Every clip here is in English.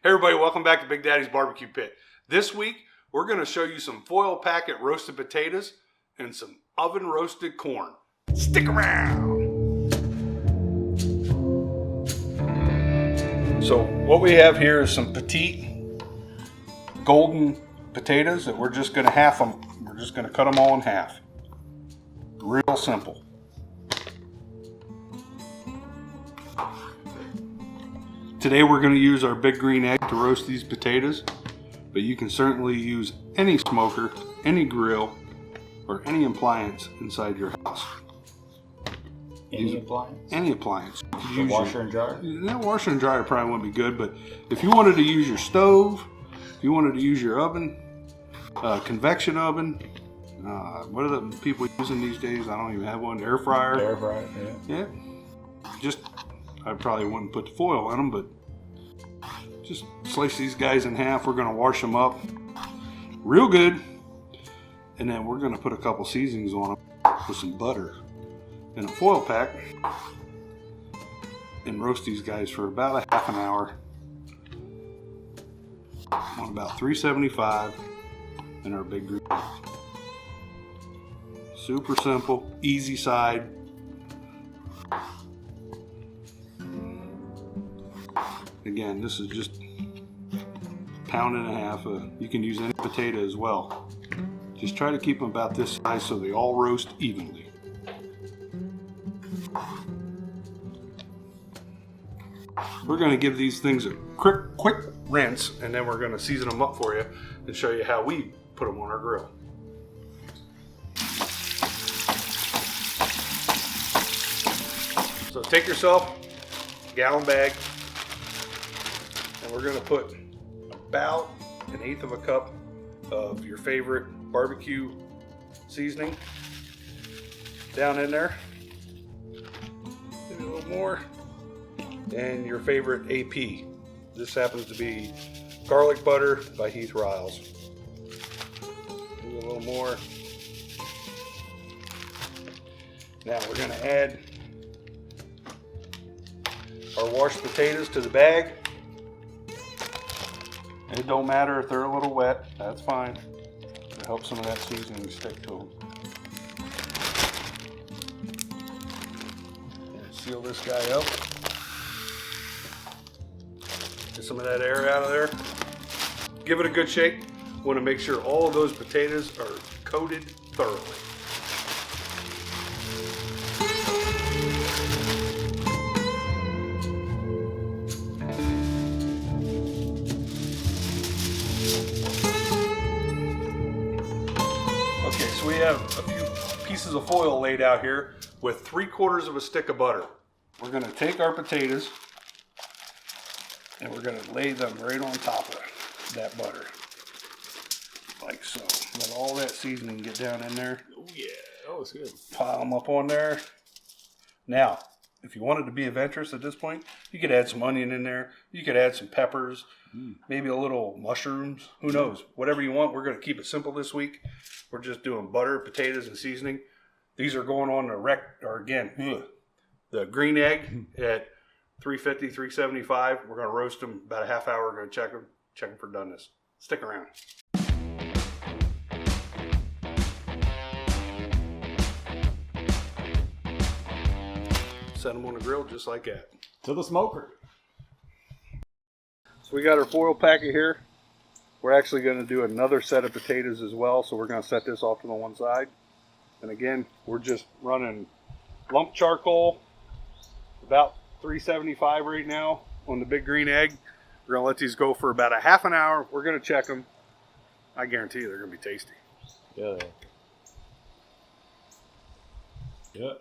Hey everybody, welcome back to Big Daddy's Barbecue Pit. This week, we're going to show you some foil packet roasted potatoes and some oven roasted corn. Stick around! So what we have here is some petite golden potatoes that we're just going to half them. We're just going to cut them all in half. Real simple. Today we're going to use our big green egg to roast these potatoes, but you can certainly use any smoker, any grill, or any appliance inside your house. Any appliance? Any appliance. The washer and dryer? That washer and dryer probably wouldn't be good, but if you wanted to use your stove, if you wanted to use your oven, convection oven, what are the people using these days? I don't even have one. Air fryer. Air fryer, yeah. Just, I probably wouldn't put the foil in them, but just slice these guys in half. We're going to wash them up real good, and then we're going to put a couple seasonings on them with some butter in a foil pack and roast these guys for about a half an hour on about 375 in our big green. Super simple, easy side. Again, this is just a pound and a half. You can use any potato as well. Just try to keep them about this size so they all roast evenly. We're going to give these things a quick rinse, and then we're going to season them up for you and show you how we put them on our grill. So take yourself a gallon bag, and we're going to put about 1/8 of a cup of your favorite barbecue seasoning down in there. Maybe a little more. And your favorite AP. This happens to be garlic butter by Heath Riles. Maybe a little more. Now we're going to add our washed potatoes to the bag. It don't matter if they're a little wet, that's fine. It helps some of that seasoning stick to them. And seal this guy up. Get some of that air out of there. Give it a good shake. Want to make sure all of those potatoes are coated thoroughly. Okay, so we have a few pieces of foil laid out here with 3/4 of a stick of butter. We're going to take our potatoes and we're going to lay them right on top of that butter, like so. Let all that seasoning get down in there. Oh yeah, that was good. Pile them up on there. Now, if you wanted to be adventurous at this point, you could add some onion in there. You could add some peppers, maybe a little mushrooms. Who knows? Whatever you want. We're going to keep it simple this week. We're just doing butter, potatoes, and seasoning. These are going on the green egg at 350, 375. We're going to roast them about a half hour. We're going to check them for doneness. Stick around. Set them on the grill just like that. To the smoker. So we got our foil packet here. We're actually going to do another set of potatoes as well. So we're going to set this off to the one side. And again, we're just running lump charcoal, about 375 right now on the big green egg. We're going to let these go for about a half an hour. We're going to check them. I guarantee you they're going to be tasty. Yeah. Yeah.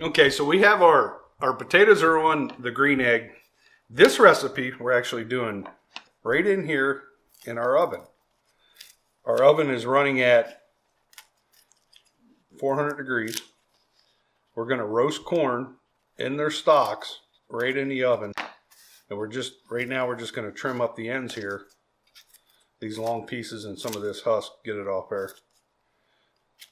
Okay, so we have our potatoes are on the green egg. This recipe we're actually doing right in here in our oven. Our oven is running at 400 degrees. We're going to roast corn in their stalks right in the oven, and right now we're just going to trim up the ends here, these long pieces, and some of this husk, get it off there.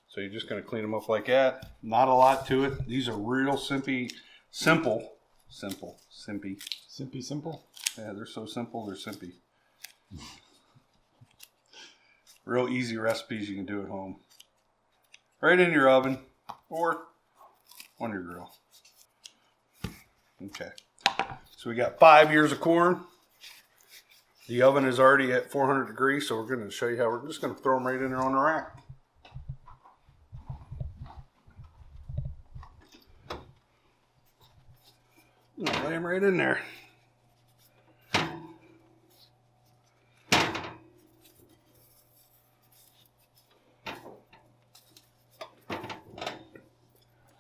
So you're just going to clean them up like that. Not a lot to it. These are real simple Simple. Simpy. Simpy simple. Yeah, they're so simple, they're simpy. Real easy recipes you can do at home. Right in your oven or on your grill. Okay. So we got 5 ears of corn. The oven is already at 400 degrees, so we're going to show you how we're just going to throw them right in there on the rack. Lay them right in there.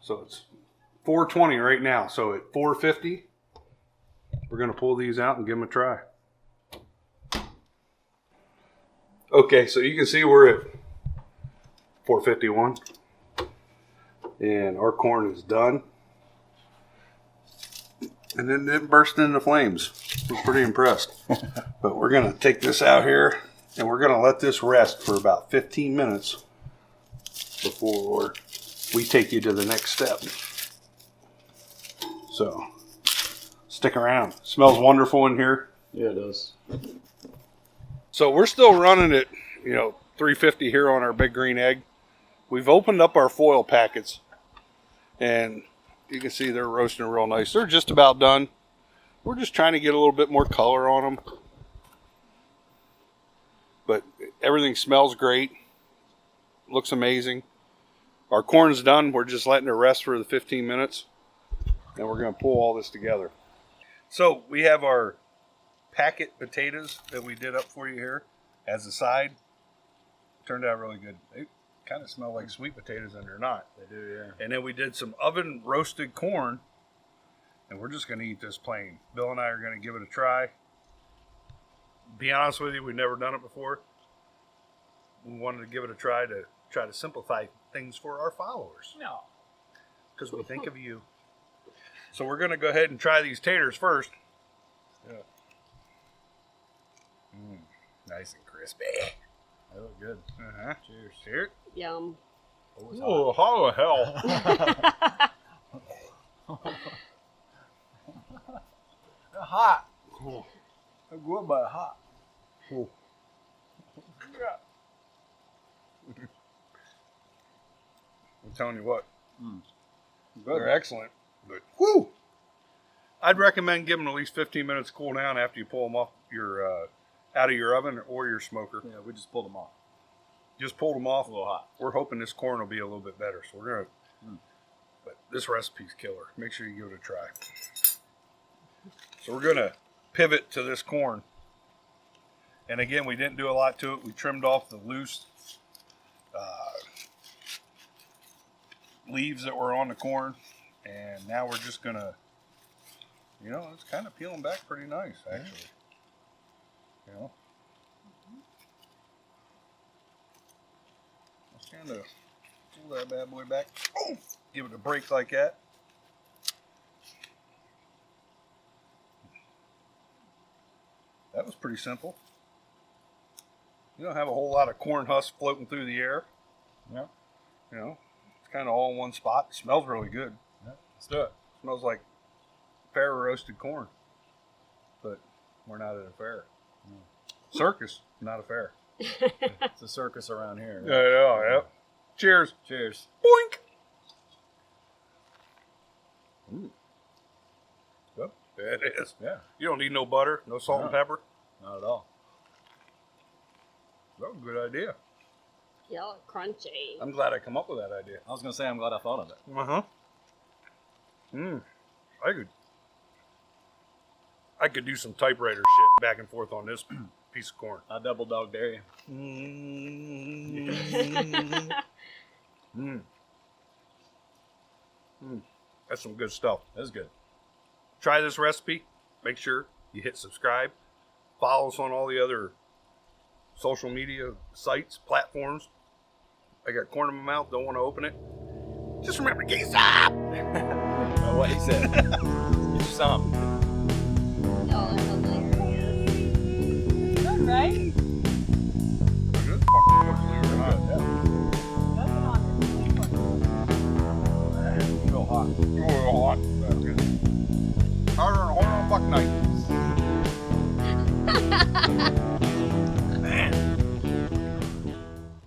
So it's 420 right now. So at 450, we're going to pull these out and give them a try. Okay, so you can see we're at 451. And our corn is done. And then it burst into flames. We're pretty impressed. But we're going to take this out here and we're going to let this rest for about 15 minutes before we take you to the next step. So stick around. Smells wonderful in here. Yeah, it does. So we're still running at 350 here on our big green egg. We've opened up our foil packets and you can see they're roasting real nice. They're just about done. We're just trying to get a little bit more color on them. But everything smells great. Looks amazing. Our corn's done. We're just letting it rest for the 15 minutes. And we're going to pull all this together. So we have our packet potatoes that we did up for you here as a side. Turned out really good. They kind of smell like sweet potatoes and they're not. They do, yeah. And then we did some oven roasted corn. And we're just going to eat this plain. Bill and I are going to give it a try. Be honest with you, we've never done it before. We wanted to give it a try to simplify things for our followers. No. Because we think of you. So we're going to go ahead and try these taters first. Yeah. Nice and crispy. They look good. Uh-huh. Cheers. Cheers. Yum. Oh, how the hell? They're hot. Oh. They're good, but hot. Oh. Yeah. I'm telling you what. Good. They're excellent. But whoo! I'd recommend giving them at least 15 minutes to cool down after you pull them off your out of your oven or your smoker. Yeah, we just pulled them off. Just pulled them off. A little hot. We're hoping this corn will be a little bit better. So we're gonna. But this recipe's killer. Make sure you give it a try. So we're gonna pivot to this corn. And again, we didn't do a lot to it. We trimmed off the loose leaves that were on the corn. And now we're just gonna, it's kind of peeling back pretty nice, actually. Let's kind of pull that bad boy back. Oh, give it a break like that. That was pretty simple. You don't have a whole lot of corn husk floating through the air. Yeah. It's kind of all in one spot. It smells really good. Yeah. Let's do it. Smells like fair roasted corn. But we're not at a fair. Circus, not a fair. It's a circus around here. Right? Yeah. Cheers. Cheers. Boink. Yep. It is. Yeah. You don't need no butter, no salt and pepper. Not at all. That was a good idea. Yeah, crunchy. I'm glad I come up with that idea. I was going to say I'm glad I thought of it. Uh-huh. I could do some typewriter shit back and forth on this piece of corn. I double dog dare you. That's some good stuff. That's good. Try this recipe. Make sure you hit subscribe. Follow us on all the other social media sites, platforms. I got corn in my mouth. Don't want to open it. Just remember to get up. Oh, what he said. Get some. Y'all are hilarious. Right?